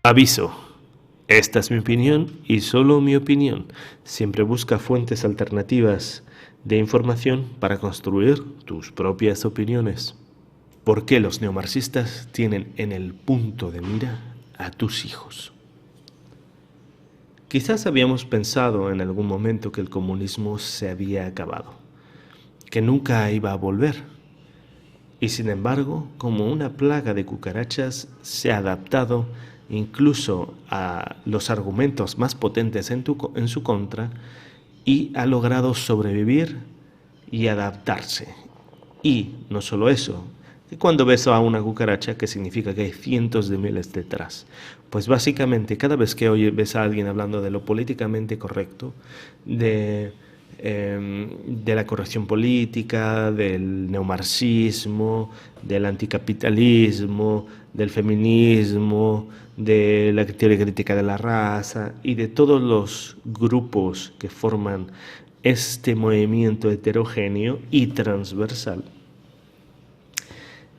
Aviso. Esta es mi opinión y solo mi opinión. Siempre busca fuentes alternativas de información para construir tus propias opiniones. ¿Por qué los neomarxistas tienen en el punto de mira a tus hijos? Quizás habíamos pensado en algún momento que el comunismo se había acabado, que nunca iba a volver. Y sin embargo, como una plaga de cucarachas, se ha adaptado incluso a los argumentos más potentes en su contra y ha logrado sobrevivir y adaptarse. Y no solo eso, que cuando ves a una cucaracha, que significa que hay cientos de miles detrás. Pues básicamente cada vez que ves a alguien hablando de lo políticamente correcto, de la corrección política, del neomarxismo, del anticapitalismo, del feminismo, de la teoría crítica de la raza y de todos los grupos que forman este movimiento heterogéneo y transversal,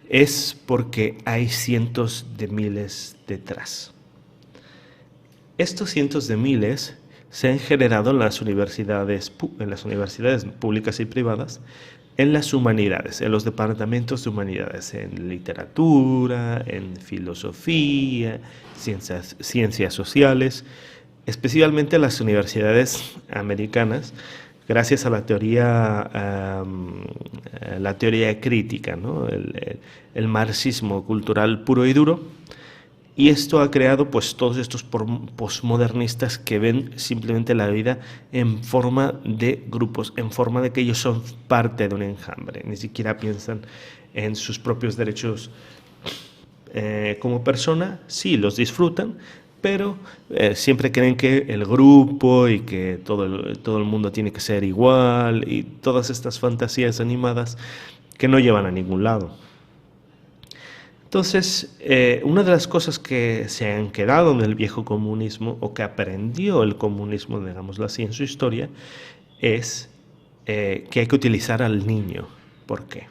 es porque hay cientos de miles detrás. Estos cientos de miles se han generado en las universidades públicas y privadas, en las humanidades, en los departamentos de humanidades, en literatura, en filosofía, ciencias sociales, especialmente en las universidades americanas, gracias a la teoría crítica, ¿no? el marxismo cultural puro y duro. Y esto ha creado pues todos estos posmodernistas que ven simplemente la vida en forma de grupos, en forma de que ellos son parte de un enjambre, ni siquiera piensan en sus propios derechos como persona. Sí, los disfrutan, pero siempre creen que el grupo y que todo el mundo tiene que ser igual y todas estas fantasías animadas que no llevan a ningún lado. Entonces, una de las cosas que se han quedado en el viejo comunismo, o que aprendió el comunismo, digámoslo así, en su historia, es que hay que utilizar al niño. ¿Por qué?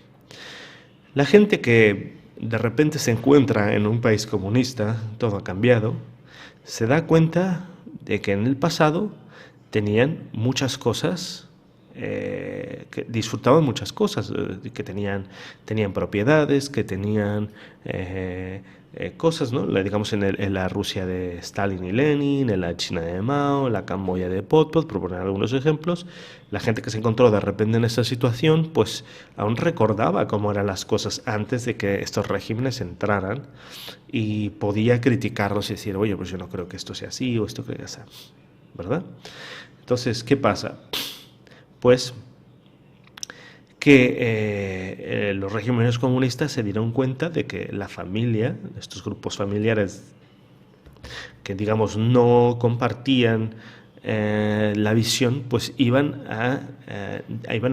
La gente que de repente se encuentra en un país comunista, todo ha cambiado, se da cuenta de que en el pasado tenían muchas cosas, que disfrutaban muchas cosas, que tenían propiedades, que tenían cosas, ¿no? Digamos en la Rusia de Stalin y Lenin, en la China de Mao, en la Camboya de Pol Pot, por poner algunos ejemplos. La gente que se encontró de repente en esta situación, pues aún recordaba cómo eran las cosas antes de que estos regímenes entraran y podía criticarlos y decir, oye, pues yo no creo que esto sea así o esto creo que sea, ¿verdad? Entonces, ¿qué pasa? Pues que los regímenes comunistas se dieron cuenta de que la familia, estos grupos familiares que digamos no compartían la visión, pues iban a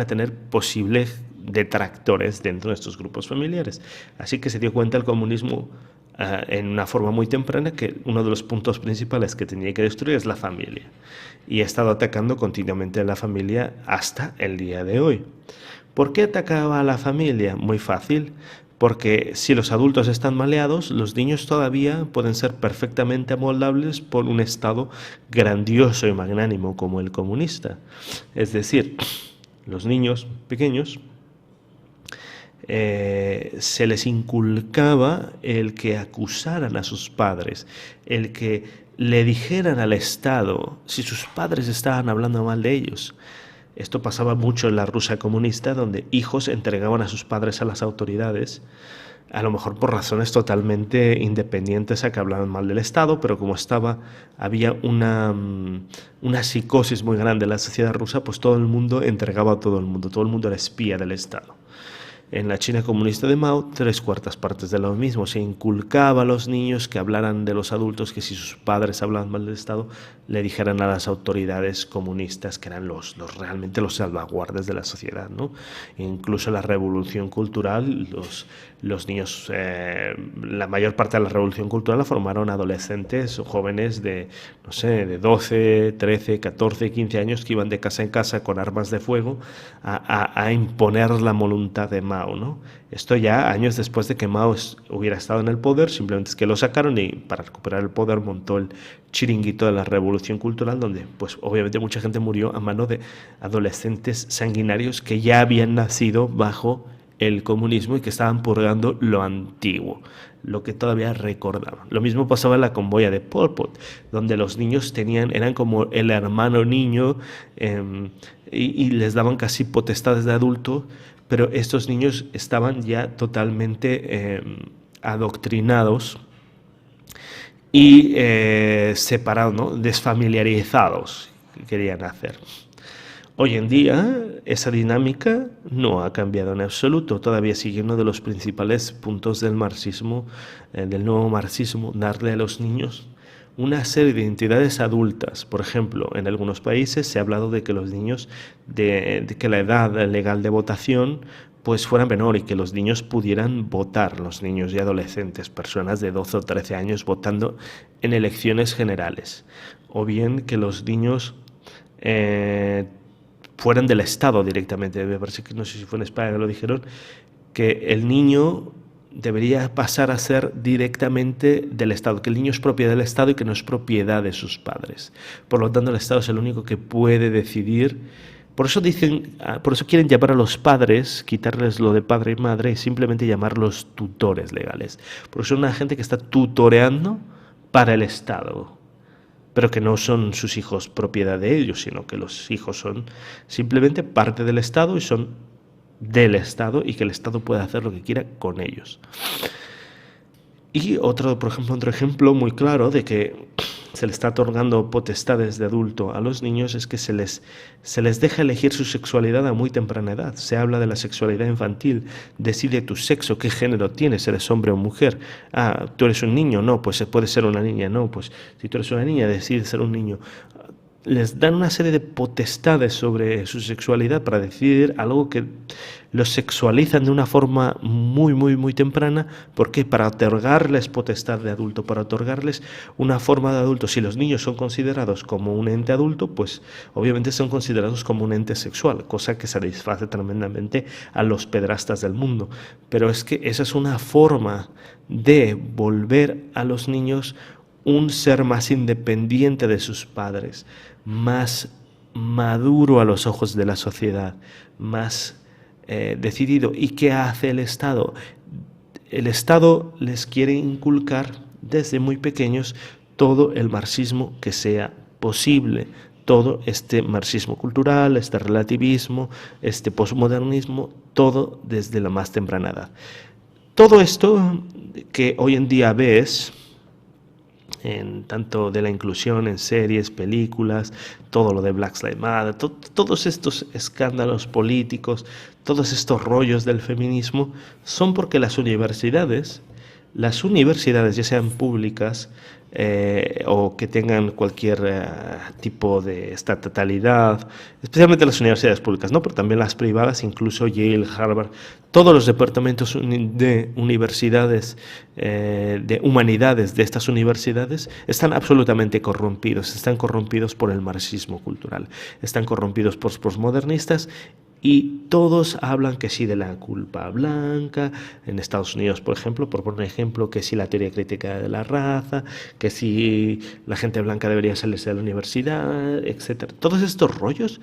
tener posibles detractores dentro de estos grupos familiares. Así que se dio cuenta el comunismo en una forma muy temprana que uno de los puntos principales que tenía que destruir es la familia. Y ha estado atacando continuamente a la familia hasta el día de hoy. ¿Por qué atacaba a la familia? Muy fácil. Porque si los adultos están maleados, los niños todavía pueden ser perfectamente amoldables por un Estado grandioso y magnánimo como el comunista. Es decir, los niños pequeños se les inculcaba el que acusaran a sus padres, el que le dijeran al Estado si sus padres estaban hablando mal de ellos. Esto pasaba mucho en la Rusia comunista, donde hijos entregaban a sus padres a las autoridades, a lo mejor por razones totalmente independientes a que hablaban mal del Estado, pero como había una psicosis muy grande en la sociedad rusa, pues todo el mundo entregaba a todo el mundo era espía del Estado. En la China comunista de Mao, 3/4 partes de lo mismo. Se inculcaba a los niños que hablaran de los adultos, que si sus padres hablaban mal del Estado, le dijeran a las autoridades comunistas que eran realmente los salvaguardas de la sociedad, ¿no? Incluso la revolución cultural, los niños, la mayor parte de la revolución cultural la formaron adolescentes o jóvenes de 12, 13, 14, 15 años que iban de casa en casa con armas de fuego a imponer la voluntad de Mao Mao, ¿no? Esto ya años después de que Mao hubiera estado en el poder, simplemente es que lo sacaron y para recuperar el poder montó el chiringuito de la Revolución Cultural, donde pues obviamente mucha gente murió a mano de adolescentes sanguinarios que ya habían nacido bajo el comunismo y que estaban purgando lo antiguo, lo que todavía recordaban. Lo mismo pasaba en la convoya de Pol Pot, donde los niños eran como el hermano niño y les daban casi potestades de adulto, pero estos niños estaban ya totalmente adoctrinados y separados, ¿no? Desfamiliarizados, que querían hacer. Hoy en día esa dinámica no ha cambiado en absoluto, todavía sigue uno de los principales puntos del marxismo, del nuevo marxismo, darle a los niños una serie de identidades adultas. Por ejemplo, en algunos países se ha hablado de que los niños, de que la edad legal de votación pues fuera menor y que los niños pudieran votar, los niños y adolescentes, personas de 12 o 13 años votando en elecciones generales, o bien que los niños fueran del Estado directamente. Me parece que no sé si fue en España que lo dijeron, que el niño debería pasar a ser directamente del Estado, que el niño es propiedad del Estado y que no es propiedad de sus padres. Por lo tanto, el Estado es el único que puede decidir. Por eso quieren llamar a los padres, quitarles lo de padre y madre y simplemente llamarlos tutores legales. Porque son una gente que está tutoreando para el Estado, pero que no son sus hijos propiedad de ellos, sino que los hijos son simplemente parte del Estado y son del Estado y que el Estado puede hacer lo que quiera con ellos. Y otro ejemplo muy claro de que se le está otorgando potestades de adulto a los niños es que se les deja elegir su sexualidad a muy temprana edad. Se habla de la sexualidad infantil, decide tu sexo, qué género tienes, eres hombre o mujer. Ah, tú eres un niño, no, pues puede ser una niña, no, pues si tú eres una niña, decide ser un niño. Les dan una serie de potestades sobre su sexualidad para decidir algo que los sexualizan de una forma muy, muy, muy temprana. ¿Por qué? Para otorgarles potestad de adulto, para otorgarles una forma de adulto. Si los niños son considerados como un ente adulto, pues obviamente son considerados como un ente sexual, cosa que satisface tremendamente a los pedrastas del mundo. Pero es que esa es una forma de volver a los niños un ser más independiente de sus padres, más maduro a los ojos de la sociedad, más decidido. ¿Y qué hace el Estado? El Estado les quiere inculcar desde muy pequeños todo el marxismo que sea posible, todo este marxismo cultural, este relativismo, este posmodernismo, todo desde la más temprana edad. Todo esto que hoy en día ves, en tanto de la inclusión en series, películas, todo lo de Black Lives Matter, todos estos escándalos políticos, todos estos rollos del feminismo, son porque las universidades, ya sean públicas o que tengan cualquier tipo de estatalidad, especialmente las universidades públicas, ¿no? Pero también las privadas, incluso Yale, Harvard, todos los departamentos de universidades, de humanidades de estas universidades, están absolutamente corrompidos, están corrompidos por el marxismo cultural, están corrompidos por los postmodernistas. Y todos hablan que sí de la culpa blanca, en Estados Unidos, por ejemplo, por poner un ejemplo, que sí la teoría crítica de la raza, que sí la gente blanca debería salirse de la universidad, etc. Todos estos rollos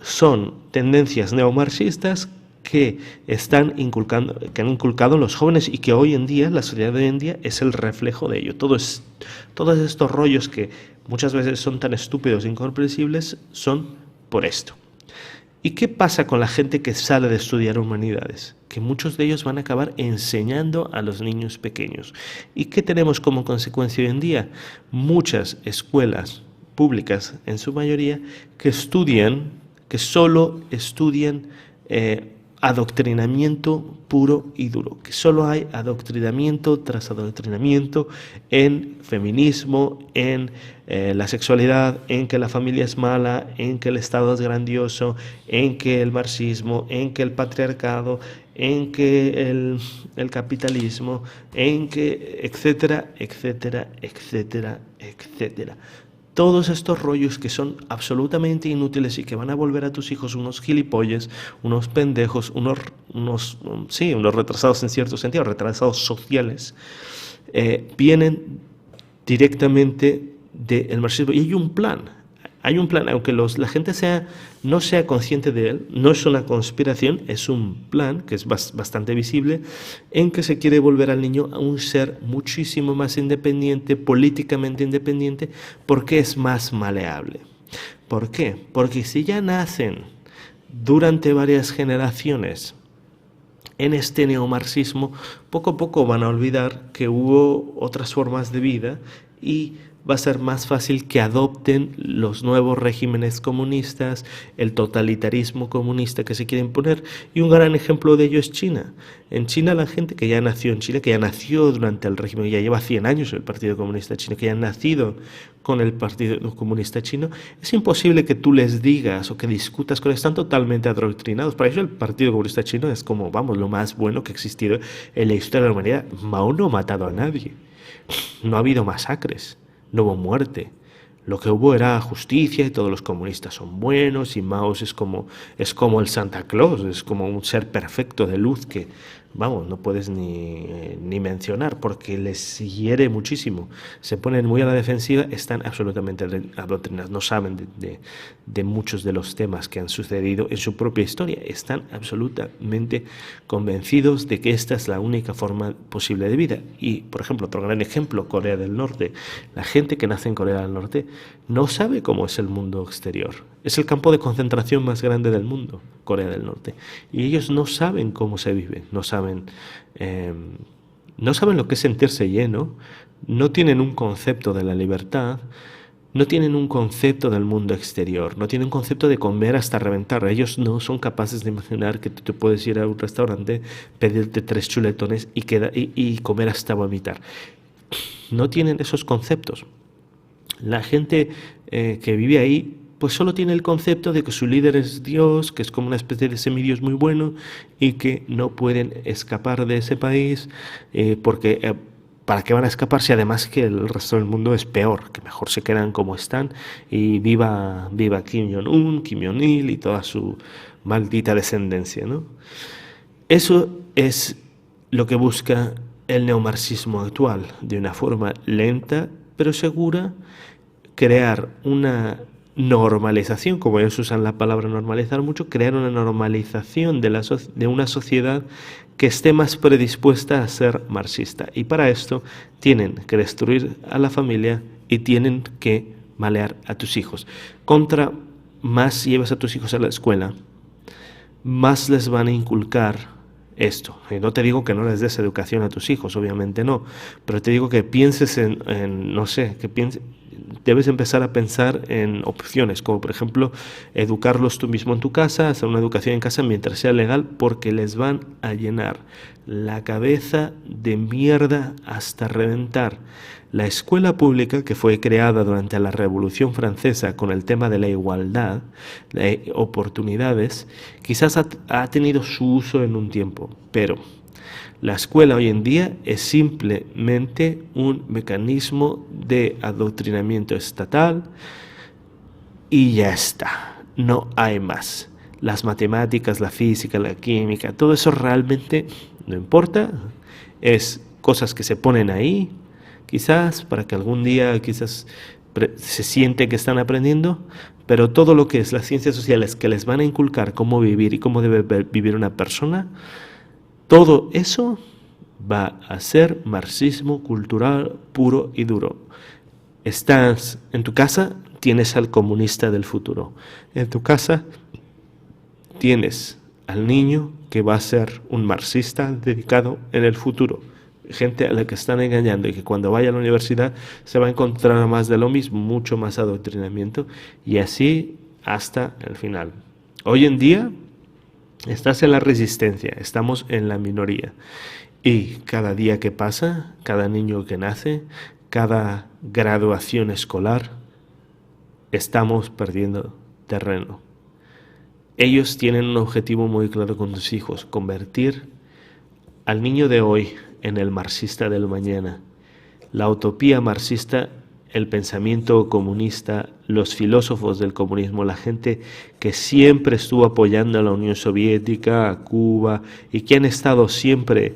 son tendencias neomarxistas que han inculcado en los jóvenes y que hoy en día, la sociedad de hoy en día, es el reflejo de ello. Todos estos rollos que muchas veces son tan estúpidos e incomprensibles son por esto. ¿Y qué pasa con la gente que sale de estudiar humanidades? Que muchos de ellos van a acabar enseñando a los niños pequeños. ¿Y qué tenemos como consecuencia hoy en día? Muchas escuelas públicas, en su mayoría, que solo estudian adoctrinamiento puro y duro, que solo hay adoctrinamiento tras adoctrinamiento en feminismo, en la sexualidad, en que la familia es mala, en que el Estado es grandioso, en que el marxismo, en que el patriarcado, en que el capitalismo, en que etcétera, etcétera, etcétera, etcétera. todos estos rollos que son absolutamente inútiles y que van a volver a tus hijos unos gilipollas, unos pendejos, unos retrasados en cierto sentido, retrasados sociales, vienen directamente del marxismo. Y hay un plan, aunque la gente no sea consciente de él, no es una conspiración, es un plan que es bastante visible, en que se quiere volver al niño a un ser muchísimo más independiente, políticamente independiente, porque es más maleable. ¿Por qué? Porque si ya nacen durante varias generaciones en este neomarxismo, poco a poco van a olvidar que hubo otras formas de vida y va a ser más fácil que adopten los nuevos regímenes comunistas, el totalitarismo comunista que se quiere imponer, y un gran ejemplo de ello es China. En China la gente que ya nació en China, que ya nació durante el régimen, ya lleva 100 años el Partido Comunista Chino, que ya han nacido con el Partido Comunista Chino, es imposible que tú les digas o que discutas con ellos, están totalmente adoctrinados. Para ellos el Partido Comunista Chino es como, vamos, lo más bueno que ha existido en la historia de la humanidad. Mao no ha matado a nadie, no ha habido masacres, no hubo muerte. Lo que hubo era justicia y todos los comunistas son buenos y Mao es como el Santa Claus, es como un ser perfecto de luz que, vamos, no puedes ni mencionar porque les hiere muchísimo. Se ponen muy a la defensiva, están absolutamente adoctrinados, no saben de muchos de los temas que han sucedido en su propia historia. Están absolutamente convencidos de que esta es la única forma posible de vida. Y, por ejemplo, otro gran ejemplo, Corea del Norte. La gente que nace en Corea del Norte no sabe cómo es el mundo exterior. Es el campo de concentración más grande del mundo, Corea del Norte. Y ellos no saben cómo se vive, no saben lo que es sentirse lleno, no tienen un concepto de la libertad, no tienen un concepto del mundo exterior, no tienen un concepto de comer hasta reventar. Ellos no son capaces de imaginar que tú te puedes ir a un restaurante, pedirte 3 chuletones y comer hasta vomitar. No tienen esos conceptos. La gente que vive ahí pues solo tiene el concepto de que su líder es Dios, que es como una especie de semidios muy bueno y que no pueden escapar de ese país porque ¿para qué van a escapar si además que el resto del mundo es peor? Que mejor se quedan como están y viva Kim Jong-un, Kim Jong-il y toda su maldita descendencia, ¿no? Eso es lo que busca el neomarxismo actual, de una forma lenta pero segura, crear una normalización, como ellos usan la palabra normalizar mucho, crear una normalización de una sociedad que esté más predispuesta a ser marxista. Y para esto tienen que destruir a la familia y tienen que malear a tus hijos. Contra más llevas a tus hijos a la escuela, más les van a inculcar esto. Y no te digo que no les des educación a tus hijos, obviamente no, pero te digo que pienses debes empezar a pensar en opciones, como por ejemplo educarlos tú mismo en tu casa, hacer una educación en casa mientras sea legal, porque les van a llenar la cabeza de mierda hasta reventar. La escuela pública, que fue creada durante la Revolución Francesa con el tema de la igualdad de oportunidades, quizás ha tenido su uso en un tiempo, pero la escuela hoy en día es simplemente un mecanismo de adoctrinamiento estatal y ya está, no hay más. Las matemáticas, la física, la química, todo eso realmente no importa, es cosas que se ponen ahí, quizás para que algún día se siente que están aprendiendo, pero todo lo que es las ciencias sociales que les van a inculcar cómo vivir y cómo debe vivir una persona, todo eso va a ser marxismo cultural puro y duro. Estás en tu casa, tienes al comunista del futuro. En tu casa tienes al niño que va a ser un marxista dedicado en el futuro. Gente a la que están engañando y que cuando vaya a la universidad se va a encontrar más de lo mismo, mucho más adoctrinamiento y así hasta el final. Hoy en día estás en la resistencia, estamos en la minoría y cada día que pasa, cada niño que nace, cada graduación escolar, estamos perdiendo terreno. Ellos tienen un objetivo muy claro con sus hijos, convertir al niño de hoy en el marxista del mañana. La utopía marxista el pensamiento comunista, los filósofos del comunismo, la gente que siempre estuvo apoyando a la Unión Soviética, a Cuba, y que han estado siempre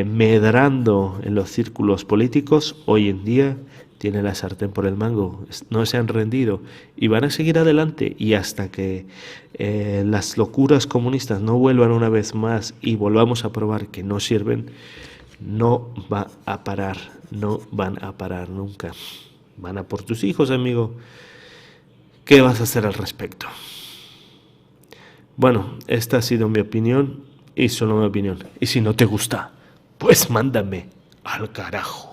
medrando en los círculos políticos, hoy en día tienen la sartén por el mango, no se han rendido y van a seguir adelante, y hasta que las locuras comunistas no vuelvan una vez más y volvamos a probar que no sirven, no va a parar, no van a parar nunca. Van a por tus hijos, amigo. ¿Qué vas a hacer al respecto? Bueno, esta ha sido mi opinión y solo mi opinión. Y si no te gusta, pues mándame al carajo.